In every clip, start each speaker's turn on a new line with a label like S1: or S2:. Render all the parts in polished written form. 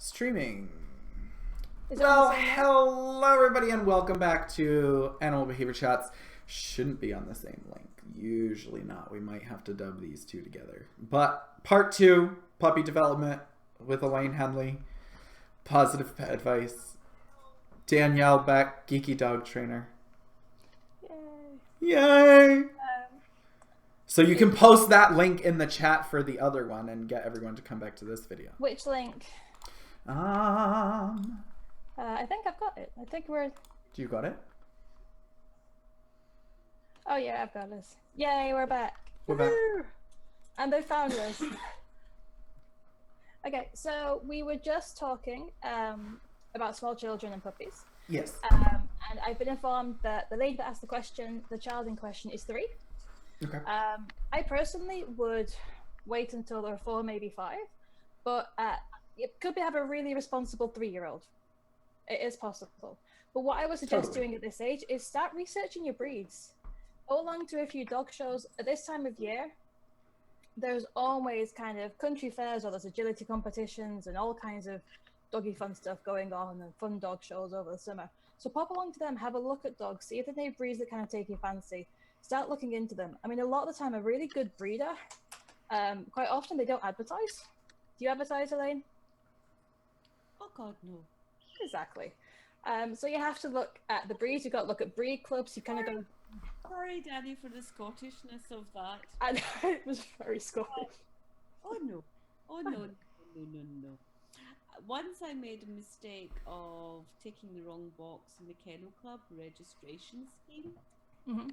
S1: Streaming.
S2: Is it
S1: Well,
S2: on the same link?
S1: hello everybody and welcome back to Animal Behavior Chats. Shouldn't be on the same link. Usually not. We might have to dub these two together. But part 2, puppy development with Elaine Henley. Positive pet advice. Danielle back, geeky dog trainer.
S2: Yay.
S1: Yay! So you can post that link in the chat for the other one and get everyone to come back to this video.
S2: Which link? I think I've got it. I think we're...
S1: Do you got it?
S2: Oh yeah, I've got this. Yay, we're back.
S1: We're back.
S2: Woohoo! And they found us. Okay, so we were just talking about small children and puppies.
S1: Yes.
S2: And I've been informed that the lady that asked the question, the child in question, is 3.
S1: Okay.
S2: I personally would wait until they're 4, maybe 5, but it could have a really responsible 3-year-old. It is possible. But what I would suggest doing at this age is start researching your breeds. Go along to a few dog shows. At this time of year, there's always kind of country fairs or there's agility competitions and all kinds of doggy fun stuff going on and fun dog shows over the summer. So pop along to them, have a look at dogs, see if there's any breeds that kind of take your fancy. Start looking into them. I mean, a lot of the time, a really good breeder, quite often they don't advertise. Do you advertise, Elaine?
S3: Oh God, no.
S2: Exactly. So you have to look at the breeds. You've got to look at breed clubs. You kind of go.
S3: Sorry, Danny, for the Scottishness of that.
S2: And it was very Scottish.
S3: Oh no. Oh no, no, no, no, no. Once I made a mistake of taking the wrong box in the Kennel Club registration scheme.
S2: Mm-hmm.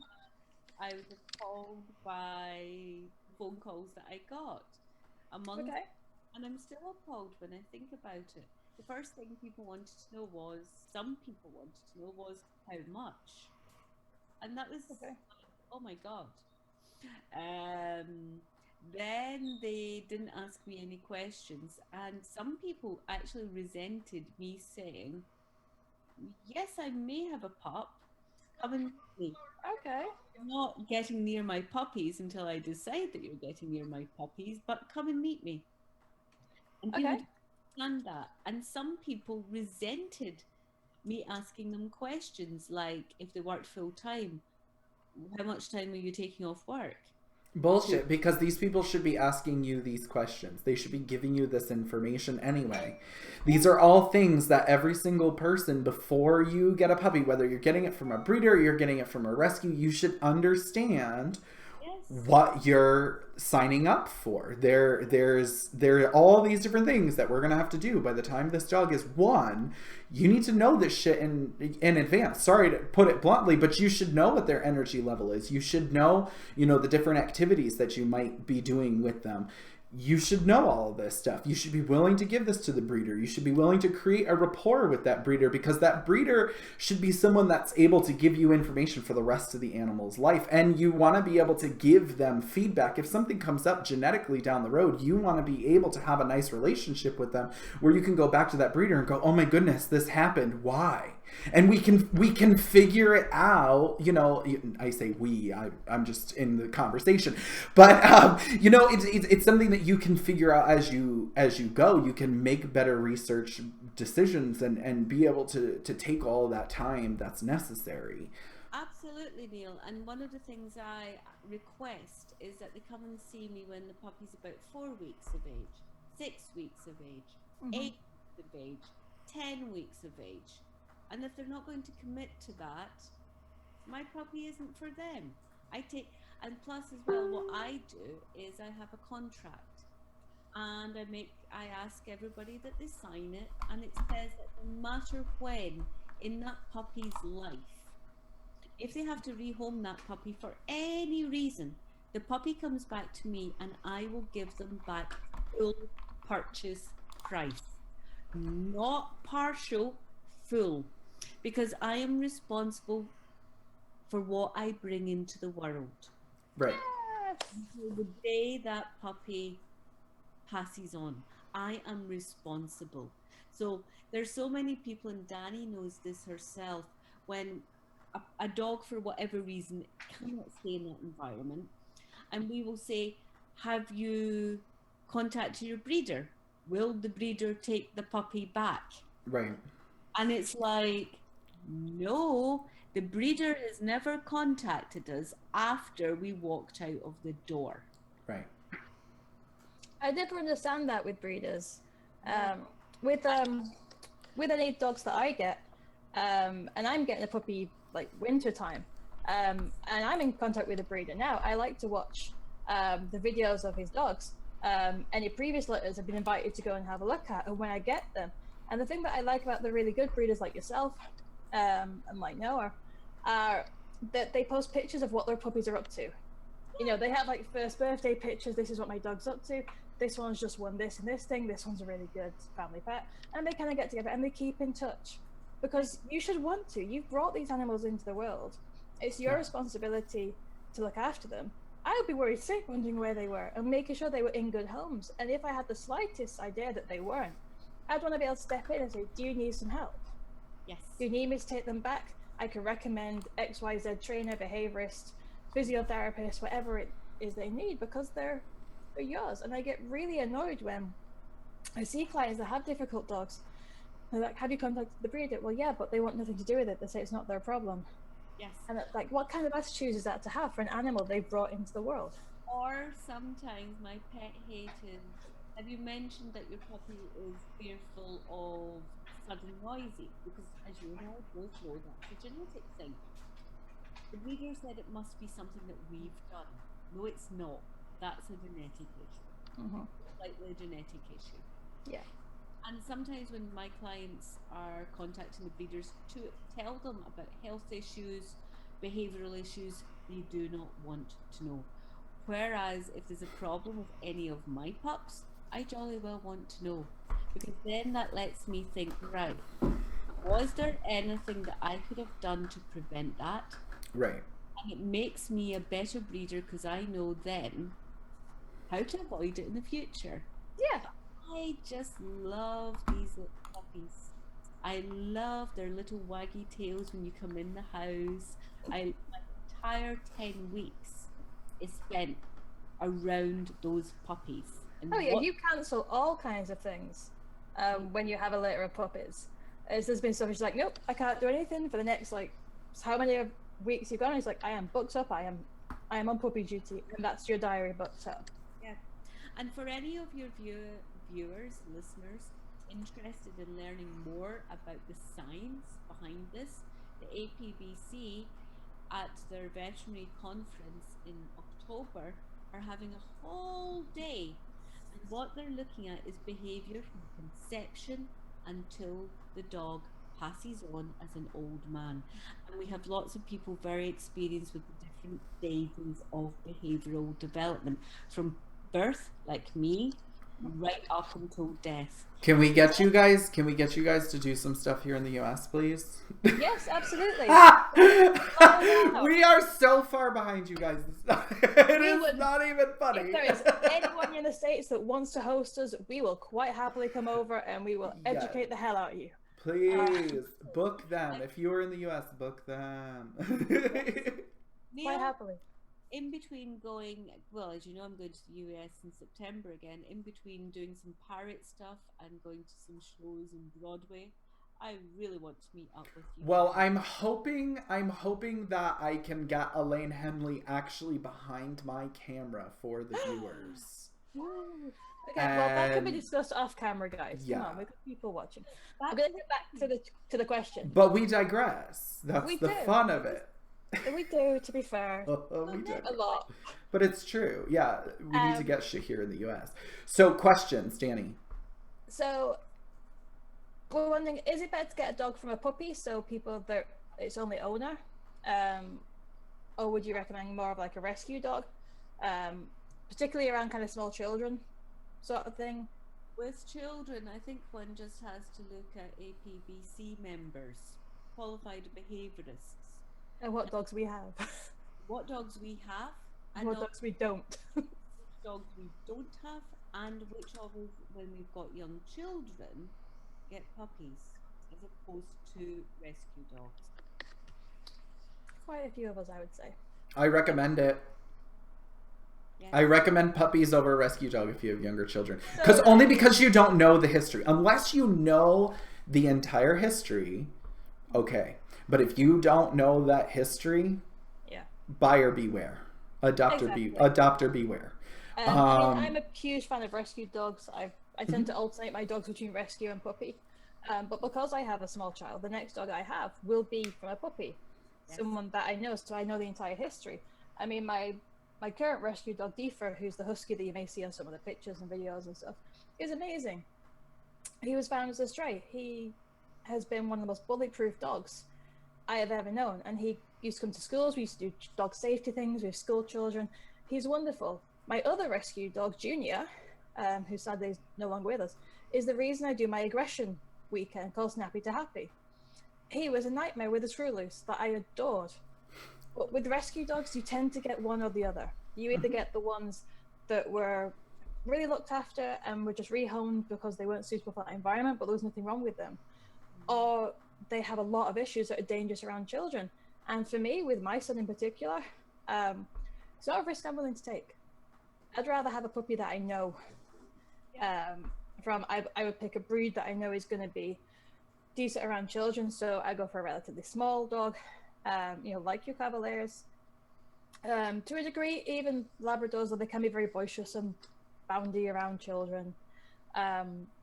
S3: I was appalled by phone calls that I got.
S2: Okay.
S3: And I'm still appalled when I think about it. The first thing some people wanted to know was how much. And that was, oh my God. Then they didn't ask me any questions. And some people actually resented me saying, yes, I may have a pup. Come and meet me.
S2: Okay.
S3: You're not getting near my puppies until I decide that you're getting near my puppies, but come and meet me. And people didn't understand that. And some people resented me asking them questions like, if they worked full time, how much time are you taking off work?
S1: Bullshit, because these people should be asking you these questions. They should be giving you this information anyway. These are all things that every single person, before you get a puppy, whether you're getting it from a breeder or you're getting it from a rescue, you should understand what you're signing up for. There are all these different things that we're gonna have to do by the time this dog is 1. You need to know this shit in advance. Sorry to put it bluntly, but you should know what their energy level is. You should know, the different activities that you might be doing with them. You should know all of this stuff. You should be willing to give this to the breeder. You should be willing to create a rapport with that breeder, because that breeder should be someone that's able to give you information for the rest of the animal's life. And you want to be able to give them feedback. If something comes up genetically down the road, you want to be able to have a nice relationship with them where you can go back to that breeder and go, oh my goodness, this happened. Why? And we can figure it out. I say I'm just in the conversation, but it's something that you can figure out as you go. You can make better research decisions and be able to take all that time that's necessary.
S3: Absolutely, Neil. And one of the things I request is that they come and see me when the puppy's about 4 weeks of age, 6 weeks of age, 8 weeks of age, 10 weeks of age. And if they're not going to commit to that, my puppy isn't for them. And plus as well, what I do is I have a contract, and I ask everybody that they sign it, and it says that no matter when in that puppy's life, if they have to rehome that puppy for any reason, the puppy comes back to me and I will give them back full purchase price, not partial, full, because I am responsible for what I bring into the world.
S1: Right.
S3: Until the day that puppy passes on, I am responsible. So there's so many people, and Danny knows this herself, when a dog, for whatever reason, cannot stay in that environment, and we will say, have you contacted your breeder? will the breeder take the puppy back?
S1: Right.
S3: And it's like, no, the breeder has never contacted us after we walked out of the door.
S1: Right.
S2: I never understand that with breeders. With any dogs that I get, and I'm getting a puppy like winter time, and I'm in contact with a breeder now. I like to watch the videos of his dogs. Any previous litters I've been invited to go and have a look at, and when I get them. And the thing that I like about the really good breeders like yourself, and like Noah, are that they post pictures of what their puppies are up to. You know, they have like first birthday pictures. This is what my dog's up to. This one's just won this and this thing. This one's a really good family pet. And they kind of get together and they keep in touch, because you should want to. You've brought these animals into the world. It's your responsibility to look after them. I would be worried sick wondering where they were and making sure they were in good homes. And if I had the slightest idea that they weren't, I'd want to be able to step in and say, do you need some help?
S3: Yes.
S2: Do you need me to take them back? I can recommend XYZ trainer, behaviorist, physiotherapist, whatever it is they need, because they're yours. And I get really annoyed when I see clients that have difficult dogs. They're like, have you contacted the breeder? Well, yeah, but they want nothing to do with it. They say it's not their problem.
S3: Yes.
S2: And it's like, what kind of attitude is that to have for an animal they've brought into the world?
S3: Or sometimes my pet hated, have you mentioned that your puppy is fearful of sudden noisy? Because as you know, both know that's a genetic thing. The breeder said it must be something that we've done. No, it's not. That's a genetic issue. Slightly a genetic issue.
S2: Yeah.
S3: And sometimes when my clients are contacting the breeders to tell them about health issues, behavioural issues, they do not want to know. Whereas if there's a problem with any of my pups, I jolly well want to know, because then that lets me think, right, was there anything that I could have done to prevent that?
S1: Right.
S3: And it makes me a better breeder, because I know then how to avoid it in the future.
S2: Yeah.
S3: I just love these little puppies. I love their little waggy tails when you come in the house. My entire 10 weeks is spent around those puppies. And
S2: Oh yeah, you cancel all kinds of things when you have a litter of puppies. There's been stuff she's like, nope, I can't do anything for the next like how many weeks you've gone. And he's like, I am booked up. I am on puppy duty, and that's your diary booked up.
S3: Yeah, and for any of your viewers, listeners interested in learning more about the science behind this, the APBC at their veterinary conference in October are having a whole day, and what they're looking at is behaviour from conception until the dog passes on as an old man. And we have lots of people very experienced with the different stages of behavioural development, from birth, like me, right up until death.
S1: Can we get you guys to do some stuff here in the US, please?
S2: Yes, absolutely.
S1: We are so far behind you guys. It is not even funny.
S2: If there is anyone in the States that wants to host us, we will quite happily come over and we will educate the hell out of you.
S1: Please book them. If you're in the US, book them.
S3: Neil,
S2: quite happily.
S3: In between going, well, as you know, I'm going to the US in September again. In between doing some pirate stuff and going to some shows in Broadway, I really want to meet up with you.
S1: Well, I'm hoping that I can get Elaine Henley actually behind my camera for the viewers.
S2: Okay, well, that can be discussed off camera, guys. Come on, we've got people watching. I'm going to get back to the question.
S1: But we digress. That's the fun of it.
S2: We do, to be fair.
S1: We do.
S2: A lot.
S1: But it's true. Yeah, we need to get shit here in the US. So, questions, Danny.
S2: So, we're wondering, is it better to get a dog from a puppy, so people that it's only owner? Or would you recommend more of like a rescue dog? Particularly around kind of small children sort of thing?
S3: With children, I think one just has to look at APBC members, qualified behaviourists.
S2: And what dogs we have.
S3: What dogs we have. And
S2: what dogs we don't.
S3: Which dogs we don't have, and which of us, when we've got young children, get puppies, as opposed to rescue dogs.
S2: Quite a few of us, I would say.
S1: I recommend it.
S3: Yes.
S1: I recommend puppies over a rescue dog if you have younger children.
S2: So
S1: Only because you don't know the history. Unless you know the entire history, okay. But if you don't know that history,
S2: yeah.
S1: buyer beware.
S2: Exactly.
S1: Adopter beware.
S2: I mean, I'm a huge fan of rescue dogs. I tend to alternate my dogs between rescue and puppy. But because I have a small child, the next dog I have will be from a puppy.
S3: Yes.
S2: Someone that I know, so I know the entire history. I mean, my current rescue dog, Deefer, who's the husky that you may see on some of the pictures and videos and stuff, is amazing. He was found as a stray. He has been one of the most bulletproof dogs I have ever known. And he used to come to schools. We used to do dog safety things with school children. He's wonderful. My other rescue dog, Junior, who sadly is no longer with us, is the reason I do my aggression weekend called Snappy to Happy. He was a nightmare with a screw loose that I adored. But with rescue dogs, you tend to get one or the other. You either get the ones that were really looked after and were just rehomed because they weren't suitable for that environment, but there was nothing wrong with them, or they have a lot of issues that are dangerous around children. And for me, with my son in particular, it's not a risk I'm willing to take. I'd rather have a puppy that I know. I would pick a breed that I know is going to be decent around children, so I go for a relatively small dog, like your Cavaliers. To a degree, even Labradors, though they can be very boisterous and boundy around children.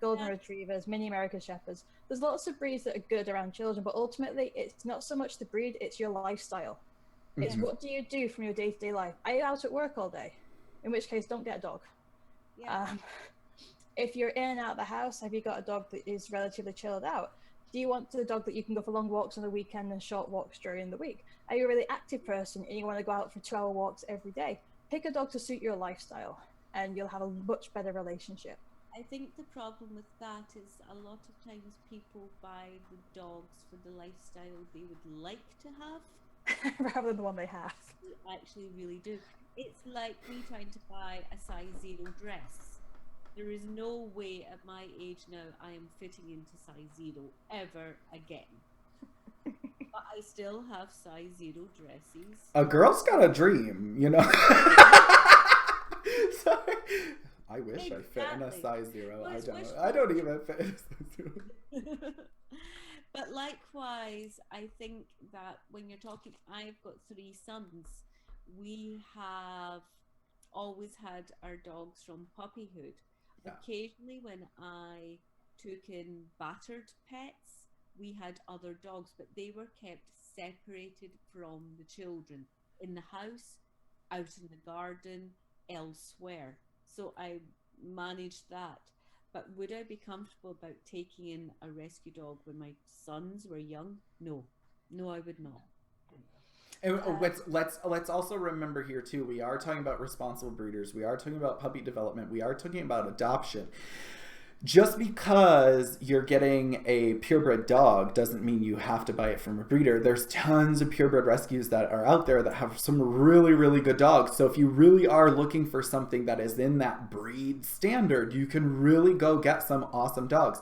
S2: Golden Retrievers, Mini American Shepherds. There's lots of breeds that are good around children, but ultimately, it's not so much the breed, it's your lifestyle. It's what do you do from your day-to-day life? Are you out at work all day? In which case, don't get a dog.
S3: Yeah.
S2: If you're in and out of the house, have you got a dog that is relatively chilled out? Do you want a dog that you can go for long walks on the weekend and short walks during the week? Are you a really active person and you want to go out for 2-hour walks every day? Pick a dog to suit your lifestyle and you'll have a much better relationship.
S3: I think the problem with that is a lot of times people buy the dogs for the lifestyle they would like to have
S2: rather than the one they have.
S3: They actually really do. It's like me trying to buy a size 0 dress. There is no way at my age now I am fitting into size 0 ever again. But I still have size 0 dresses.
S1: A girl's got a dream, you know. Sorry. I wish I fit in a size 0.
S3: Well,
S1: I don't even fit in a size 0.
S3: But likewise, I think that when you're talking, I've got 3 sons. We have always had our dogs from puppyhood. Yeah. Occasionally, when I took in battered pets, we had other dogs, but they were kept separated from the children in the house, out in the garden, elsewhere. So I managed that. But would I be comfortable about taking in a rescue dog when my sons were young? No, I would not.
S1: And let's also remember here too, we are talking about responsible breeders. We are talking about puppy development. We are talking about adoption. Just because you're getting a purebred dog doesn't mean you have to buy it from a breeder. There's tons of purebred rescues that are out there that have some really, really good dogs. So if you really are looking for something that is in that breed standard, you can really go get some awesome dogs.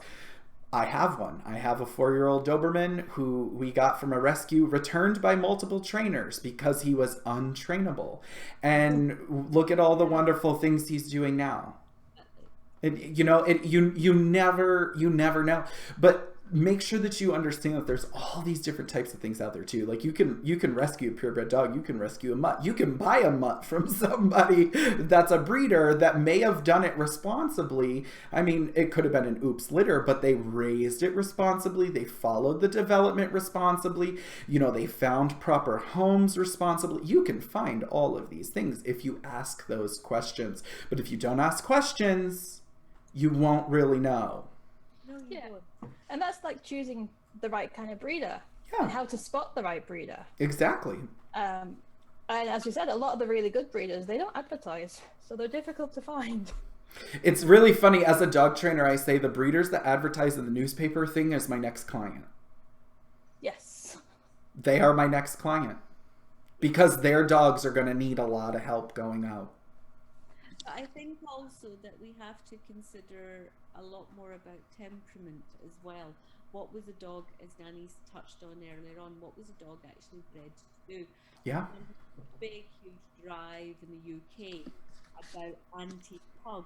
S1: I have one. I have a 4-year-old Doberman who we got from a rescue, returned by multiple trainers because he was untrainable. And look at all the wonderful things he's doing now. You never know. But make sure that you understand that there's all these different types of things out there too. Like you can rescue a purebred dog, you can rescue a mutt, you can buy a mutt from somebody that's a breeder that may have done it responsibly. I mean, it could have been an oops litter, but they raised it responsibly, they followed the development responsibly, they found proper homes responsibly. You can find all of these things if you ask those questions. But if you don't ask questions, you won't really know.
S2: Yeah. And that's like choosing the right kind of breeder and how to spot the right breeder.
S1: Exactly.
S2: And as you said, a lot of the really good breeders, they don't advertise, so they're difficult to find.
S1: It's really funny. As a dog trainer, I say the breeders that advertise in the newspaper thing is my next client.
S2: Yes.
S1: They are my next client because their dogs are going to need a lot of help going out.
S3: I think also that we have to consider a lot more about temperament as well. What was a dog, as Danny's touched on earlier on, what was a dog actually bred to do?
S1: Yeah.
S3: Big, huge drive in the UK. about anti-pug,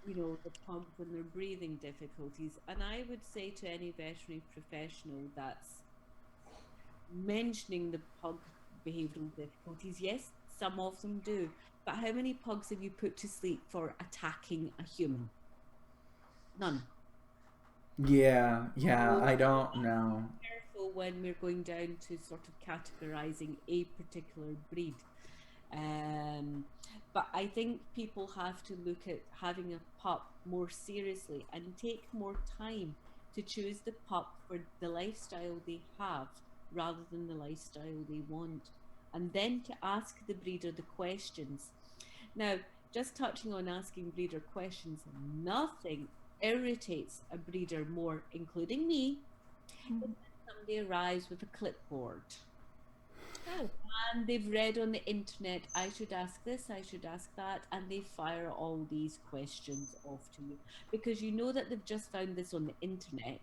S3: you know, the pugs and their breathing difficulties. And I would say to any veterinary professional that's mentioning the pug behavioural difficulties, yes, some of them do, but how many pugs have you put to sleep for attacking a human? None.
S1: Yeah,
S3: So
S1: I don't know.
S3: careful when we're going down to sort of categorizing a particular breed. But I think people have to look at having a pup more seriously and take more time to choose the pup for the lifestyle they have rather than the lifestyle they want. And then to ask the breeder the questions. Now, just touching on asking breeder questions, nothing irritates a breeder more, including me, than when somebody arrives with a clipboard.
S2: Oh.
S3: And they've read on the internet, I should ask this, I should ask that, and they fire all these questions off to you because you know that they've just found this on the internet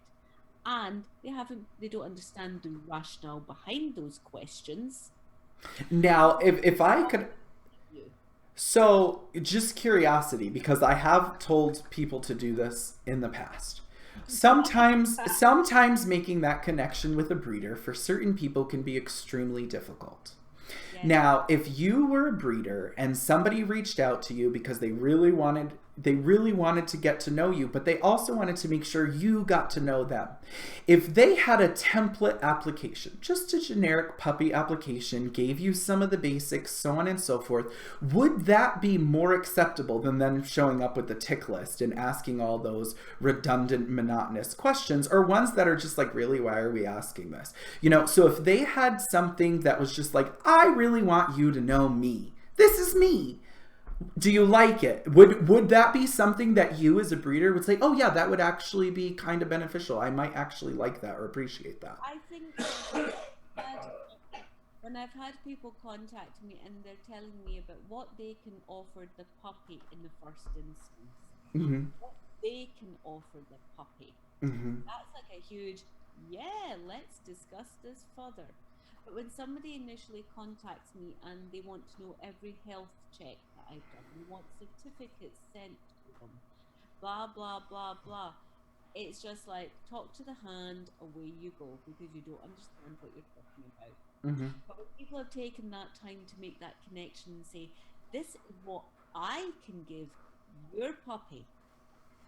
S3: and they don't understand the rationale behind those questions.
S1: Now, if I could,
S3: You.
S1: so just curiosity, because I have told people to do this in the past. Sometimes making that connection with a breeder for certain people can be extremely difficult.
S3: Yes.
S1: Now, if you were a breeder and somebody reached out to you because they really wanted to get to know you, but they also wanted to make sure you got to know them. If they had a template application, just a generic puppy application, gave you some of the basics, so on and so forth, would that be more acceptable than them showing up with the tick list and asking all those redundant, monotonous questions, or ones that are just like, really, why are we asking this? You know, so if they had something that was just like, I really want you to know me. This is me. Do you like it? Would that be something that you as a breeder would say, oh yeah, that would actually be kind of beneficial. I might actually like that or appreciate that.
S3: I think when I've had people contact me and they're telling me about what they can offer the puppy in the first instance, what they can offer the puppy, that's like a huge, yeah, let's discuss this further. But when somebody initially contacts me and they want to know every health check that I've done, they want certificates sent to them, blah, blah, blah, blah, it's just like, talk to the hand, away you go, because you don't understand what you're talking about. But when people have taken that time to make that connection and say, this is what I can give your puppy,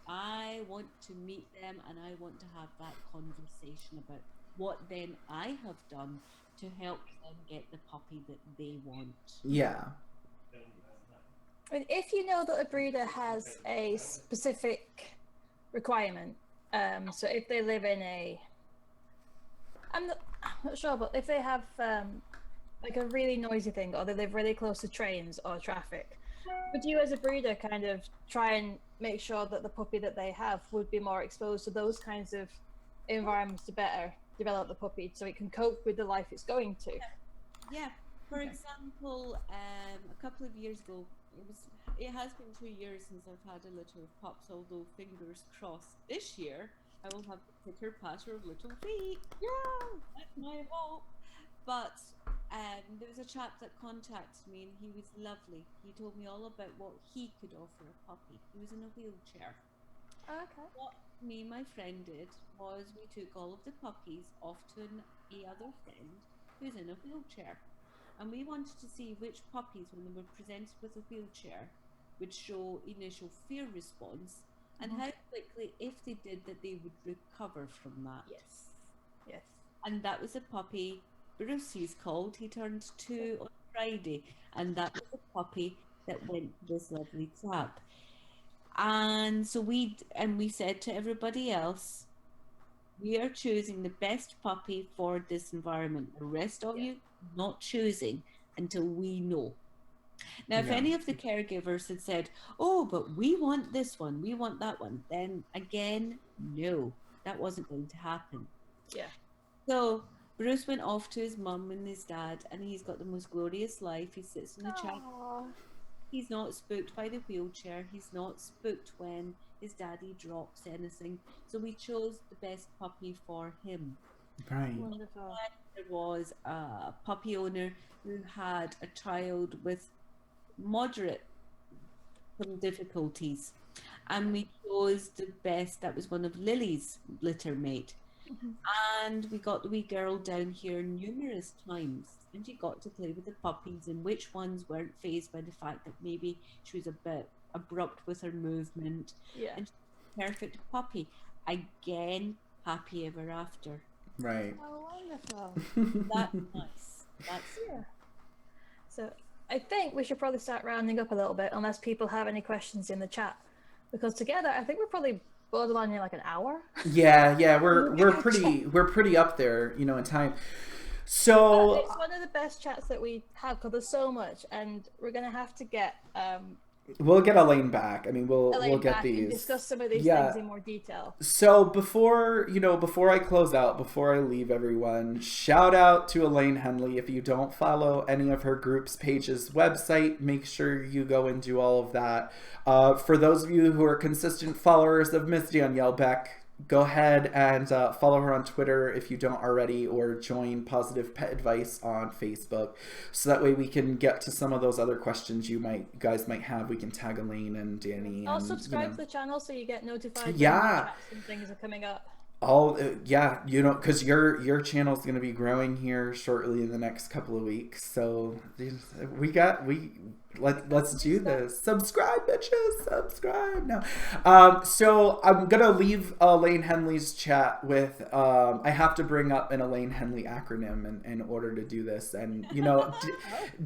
S3: I want to meet them and I want to have that conversation about what then I have done to help them get the puppy that they want.
S1: Yeah.
S2: And if you know that a breeder has a specific requirement, so if they live in I'm not sure, but if they have like a really noisy thing, or they live really close to trains or traffic, would you as a breeder kind of try and make sure that the puppy that they have would be more exposed to those kinds of environments to better develop the puppy so it can cope with the life it's going to?
S3: Yeah. For example, a couple of years ago, it has been 2 years since I've had a litter of pups, although fingers crossed this year I will have the pitter patter of little feet. Yeah, that's my hope. But there was a chap that contacted me and he was lovely. He told me all about what he could offer a puppy. He was in a wheelchair.
S2: Okay.
S3: What me and my friend did was we took all of the puppies off to a other friend who's in a wheelchair. And we wanted to see which puppies, when they were presented with a wheelchair, would show initial fear response and how quickly, if they did, that they would recover from that.
S2: Yes.
S3: And that was a puppy, Bruce he's called. He turned 2 on Friday, and that was a puppy that went to this lovely chap. And so we said to everybody else, we are choosing the best puppy for this environment. The rest of you not choosing until we know. Now, if any of the caregivers had said, oh, but we want this one, we want that one, then again, no, that wasn't going to happen.
S2: Yeah.
S3: So Bruce went off to his mum and his dad, and he's got the most glorious life. He sits in the chair. He's not spooked by the wheelchair. He's not spooked when his daddy drops anything. So we chose the best puppy for him.
S1: Right.
S2: Wonderful.
S3: There was a puppy owner who had a child with moderate some difficulties. And we chose the best. That was one of Lily's litter mate. And we got the wee girl down here numerous times, and she got to play with the puppies, and which ones weren't fazed by the fact that maybe she was a bit abrupt with her movement.
S2: Yeah.
S3: And she's a perfect puppy. Again, happy ever after.
S1: Right.
S2: Oh, wonderful.
S3: That's nice. That's
S2: Yeah. So I think we should probably start rounding up a little bit, unless people have any questions in the chat, because together I think we're probably borderline in like an hour.
S1: Yeah, we're pretty up there, you know, in time. So
S2: It's one of the best chats that we have because there's so much, and we're gonna have to get
S1: we'll get Elaine back. I mean, we'll get
S2: back
S1: these
S2: and discuss some of these things in more detail.
S1: So before I close out, before I leave everyone, shout out to Elaine Henley. If you don't follow any of her group's pages, website, make sure you go and do all of that. For those of you who are consistent followers of Miss Danielle Beck, go ahead and follow her on Twitter if you don't already, or join Positive Pet Advice on Facebook, so that way we can get to some of those other questions you guys might have. We can tag Elaine and Danny.
S2: I'll subscribe to the channel so you get notified when
S1: Yeah.
S2: chats and things are coming up.
S1: You know, because your channel is going to be growing here shortly in the next couple of weeks. So let's do this. Subscribe, bitches. Subscribe now. So I'm gonna leave Elaine Henley's chat with I have to bring up an Elaine Henley acronym in order to do this. And you know,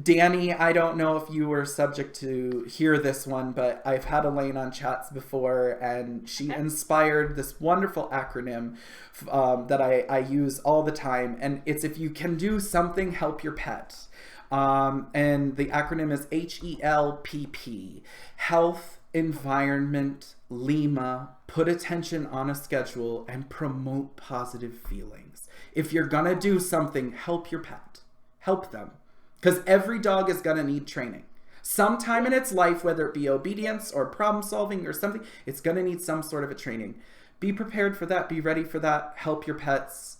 S1: Danny, I don't know if you were subject to hear this one, but I've had Elaine on chats before, and she inspired this wonderful acronym that I use all the time, and it's if you can do something, help your pet. And the acronym is HELPP. Health, environment, Lima, put attention on a schedule, and promote positive feelings. If you're gonna do something, help your pet. Help them. Because every dog is gonna need training. Sometime in its life, whether it be obedience or problem solving or something, it's gonna need some sort of a training. Be prepared for that. Be ready for that. Help your pets.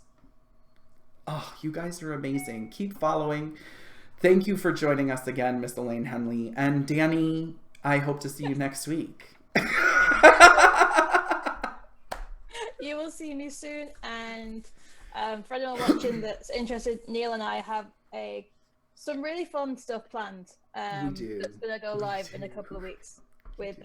S1: Oh, you guys are amazing. Keep following. Thank you for joining us again, Miss Elaine Henley. And Danny, I hope to see you next week.
S2: You will see me soon. And for anyone watching that's interested, Neil and I have some really fun stuff planned.
S1: We do.
S2: That's going to go live in a couple of weeks with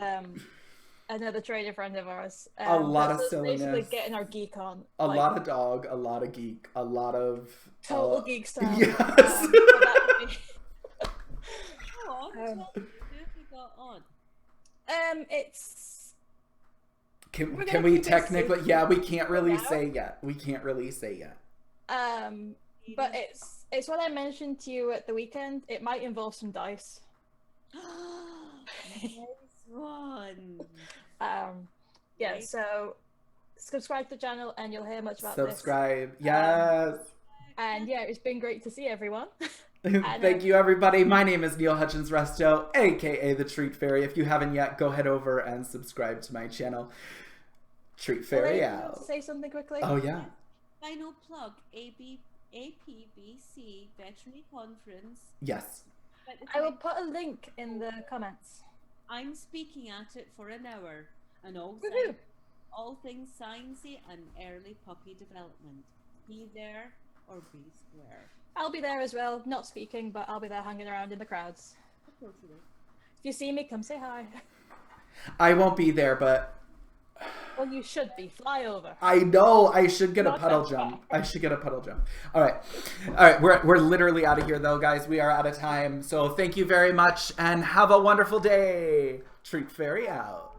S2: another trader friend of ours.
S1: A lot of silliness.
S2: Basically getting our geek on.
S1: A lot of dog, a lot of geek, a lot of...
S2: Total geek style.
S1: Yes.
S2: So that would be...
S3: what have you got on?
S2: It's...
S1: Can we technically... Yeah, we can't really say yet. We can't really say yet.
S2: But it's what I mentioned to you at the weekend. It might involve some dice.
S3: Nice one.
S2: Yeah, so subscribe to the channel and you'll hear much about
S1: Subscribe. Yes.
S2: And yeah, it's been great to see everyone.
S1: Thank you, everybody. My name is Neil Hutchins Resto, aka the Treat Fairy. If you haven't yet, go head over and subscribe to my channel. Treat Fairy
S2: Elaine,
S1: out.
S2: you want to say something quickly?
S1: Oh yeah.
S3: Final plug. APBC Veterinary Conference.
S1: Yes.
S2: I will put a link in the comments.
S3: I'm speaking at it for an hour, and all things sciencey and early puppy development. Be there or be square.
S2: I'll be there as well, not speaking, but I'll be there hanging around in the crowds. If you see me, come say hi.
S1: I won't be there, but...
S2: Well, you should be. Fly over.
S1: I know. I should get a puddle jump. All right. We're literally out of here, though, guys. We are out of time. So thank you very much, and have a wonderful day. Treat Fairy out.